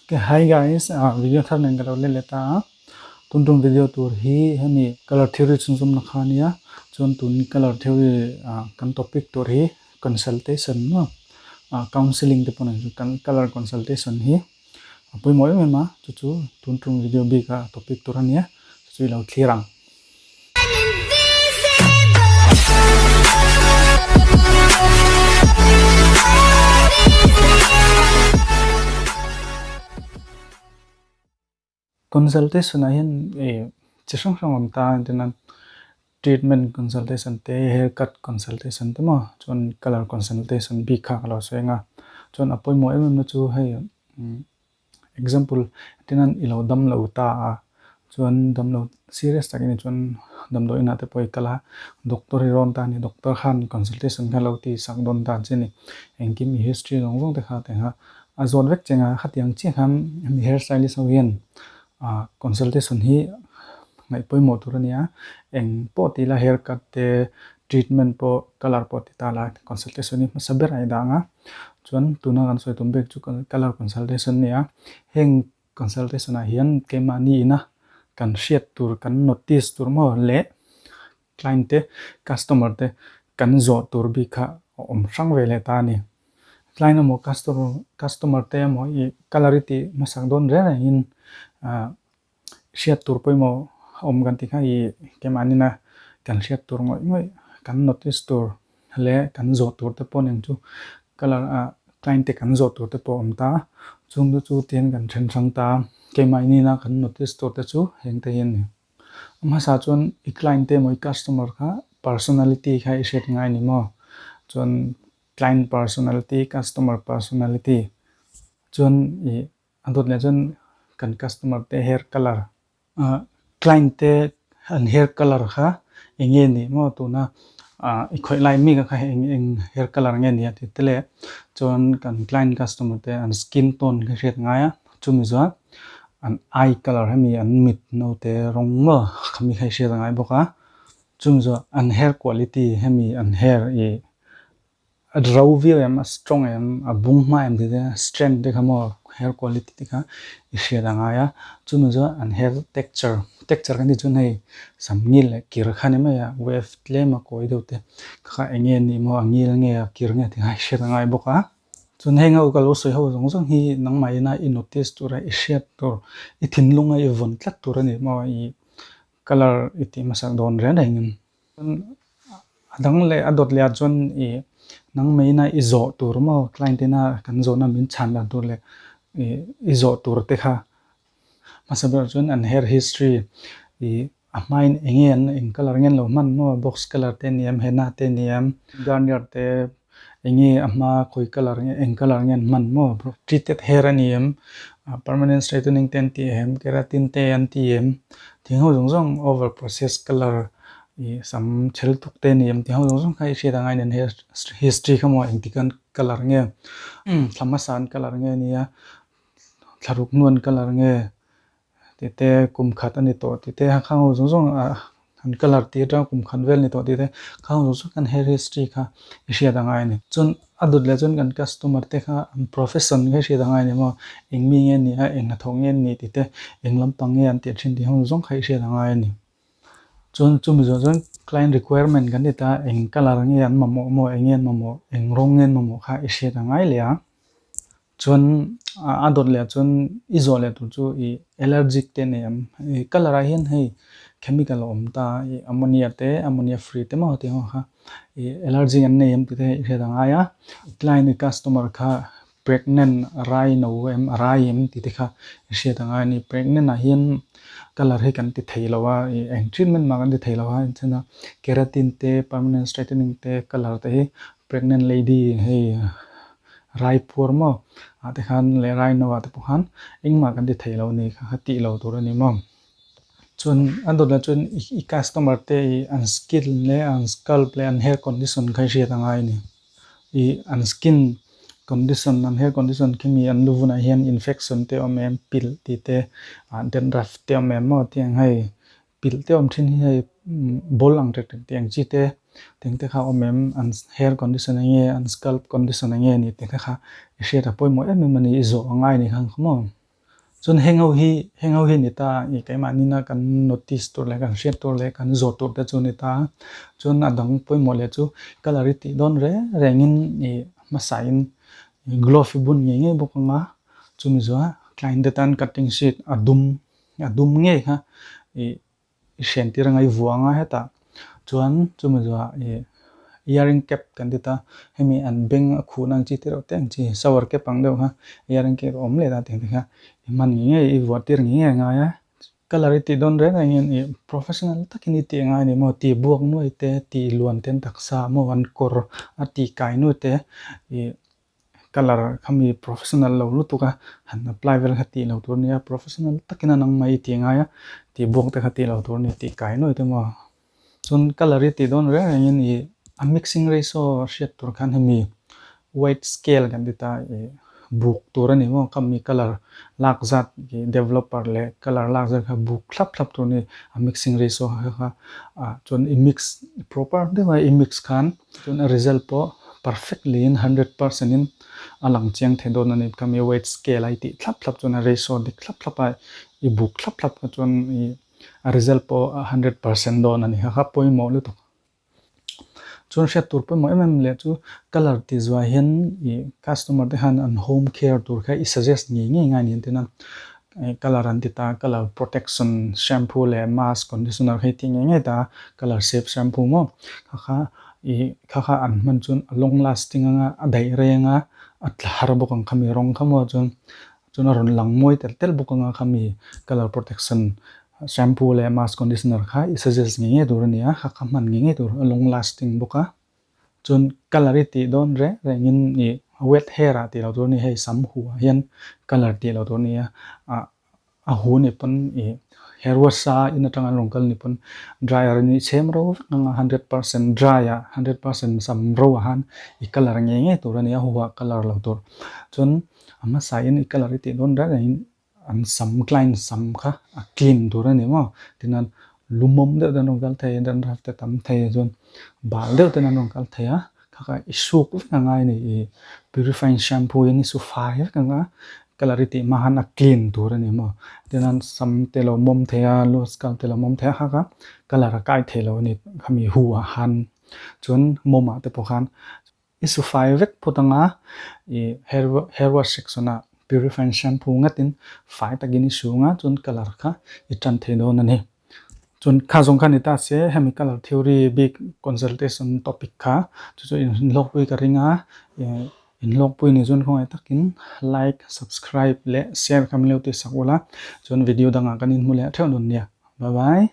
Okay, hi guys, video thar nang galo le leta tun video tur hi hemi color theory chum na khania chon tun color theory kan topic tur hi consultation no counseling te pon kan color consultation hi apoi moi me ma chu tun video bi ka topic tur ania chu lo thirang consultation hian chisang sang om ta tenan treatment consultation te haircut consultation te ma chon color consultation bi kha lo senga chon apoi mo em na chu hei example tenan ilo dam lo ta chon dam lo serious ta ni chon dam do ina te poi kala doctor ron ta ni doctor khan consultation kha lo ti sang don ta cheni engkim history long long te kha te ha azon vek chenga khatiang chi kham hair stylist hian consultation hi ngai poi mo turania eng po ti la haircut te treatment po color po ti ta la consultation ni saber ai danga chuan tuna kan soi tum bek chu color consultation nia heng consultation a hian kemani na kan hriat tur kan notice tur mo le client te customer te kan zo tur bi kha om sang vele ta ni client mo customer te mo i colority masang don re in hriat tur poi mo om kan ti kha i kemani na kan hriat tur ngoi kan notice tur le kan zo tur te pon eng chu color client te kan zo tur te po om ta chung chu ten kan then sang ta kemani na kan notice tur te chu heng te hin ma sa chon i client te moi customer kha personality kha i set ngai ni mo chon client personality customer personality chon i andot le chon kan customer te hair color client te an hair color kha enge ni mo tu na i khoi lai mi ka eng hair color nge ni ati tele chon kan client customer te an skin tone ka set nga ya chumi zo an eye color hemi an mit no te rong mo khami khai set ngai boka chumi zo an hair quality hemi an hair i a draw view am strong am a bung ma am de strength de khamo hair quality ti kha i set nga ya chumi zo an hair texture kan di chun hei samngil kir khani ma ya wave tle ma koi do te kha enge ni mo angil nge kir nge ti hai set ngai boka chun henga u kal soi ho jong hi nang mai na i notice tura i set tur i thinlunga i von tlat tur ani mo i color iti masak don re na ngin adang le adot le chon i nang mai na i zo tur mo client na kan zo na min chan la tur le i zo tur te kha masaber chon an hair history i amain engen in color ngen lo man mo box color te niam hena te niam garnier te engi ama koi color nge eng color ngen man mo treated hair aniam permanent straightening ten tm keratin te antm thing ho jong over process color i sam chel tuk te niam ti ho jong khai she da ngai nen hair history khamo engtikan color nge thamasan color nge nia tharuk nuan color nge tete kum khat ani to tete khang ho jong an color ti ta kum khan vel ni to tete khang jong kan hair history kha isia da ngai ni chun adut le chun kan customer te kha profession nge sia da ngai ni mo engmi nge ni a eng na thong nge ni tete englam pang nge an te thin ti ho jong khai sia da ngai ni chun chum jo jong client requirement kan ta eng color nge an mo engen mo eng rong ngen mo kha isia da ngai le a chun adot le chun izole tu chu I allergic te ne am color a hian hei chemical om ta ammonia free te ma te ho kha allergy an ne am te he da nga ya client customer kha pregnant rai no em rai em ti te kha she da nga ni pregnant a hian color he kan ti thei lawa eng treatment ma kan ti thei lawa chana keratin te permanent straightening te color te pregnant lady hei rai pur mo ate khan le rai no ate pukhan engma kan ti thailo ni kha ti lo tur ani mo chun andot la chun I customer te an skill le an scalp le an hair condition khai sia ta ngai ni I an skin condition an hair condition kimi an luvuna hian infection te om pil ti te an dandruff te om mo tiang hai pil te om thin hi bol ang tek tiang chi te tengte kha om an hair condition nge an scalp condition nge ni te kha isia ta poi mo em mani zo ngai ni khang khmo chun heng ho hi nita I cái mà nina kan notice tur le kan share tur le kan zo tur te chu nita chun adang poi mo le chu colority don rengin I masain glossy bun nge bokanga chumi zo client datan cutting sheet adum nge ha I shentir ngai vuanga heta chuan chumi zo earring cap kan dita hemi an beng khunang chi tero teng chi shower cap ang deuh ha earring cap om le da teng ha man nge I watir nge nga ya colority don ngin professional takini ti nga ni mo ti buak noi te ti luan ten taksa mo an kor ati kai nu te color kami professional lo lutuka han apply vel khati lo tur nia professional takina nang mai ti nga ya ti buak te khati lo tur ni ti kai noi te mo chun colority don ngin a mixing ratio shet tur khan hemi weight scale kan dita book tur ani mo kami color lakzat ki developer le color lakzat kha book thlap tur ni a mixing ratio ha chun I mix proper de ma I mix khan chun a result po perfectly in 100% in alang chiang the don ani kami weight scale ai ti thlap chun a ratio dik thlap ai I book thlap chun a result po 100% don ani ha poi mo lu to chun shet tur poi mo le chu color ti zwa hian I customer te han an home care tur kha I suggest nge nga ni te na color an dita color protection shampoo le mask conditioner khai ti nge ta color safe shampoo mo kha an man chun long lasting anga adai renga athar bokang khami rong khamo chun ron lang moi tel bokanga khami color protection shampoo le mask conditioner kha I suggest nge dur nia kha man nge dur long lasting boka chun colority don rengin I wet hair ti lo tur ni hei sam hu hian color ti lo tur nia a hu ni pon hair wash sa in atang rong kal ni pon dryer ni chem ro nga 100% dry 100% sam ro han I color nge tur ania huwa color lo tur chun ama sa in I colority don in an sam klein sam kha a clean tur ani mo tinan lumom de dan rong kal thei dan raf te tam thei chun bal de te nan rong kal thei a kha isuk ngai ni purifying shampoo ni su fai ka clarity ma han a clean tur ani mo tinan sam te lo mom thea lo skal te lo mom thea kha color kai thelo ni khami hu a han chun moma te pokhan isu fai vek potanga hair wash section a purifying shampoo ngatin fai tagini sunga chun color kha I tan the don ani chun kha jong khan ita se hemi color theory big consultation topic kha chu in log pui ka ringa in log pui ni chun khong ai takin like subscribe le share kam le te sakola chun video danga kanin mule theu nun nia bye bye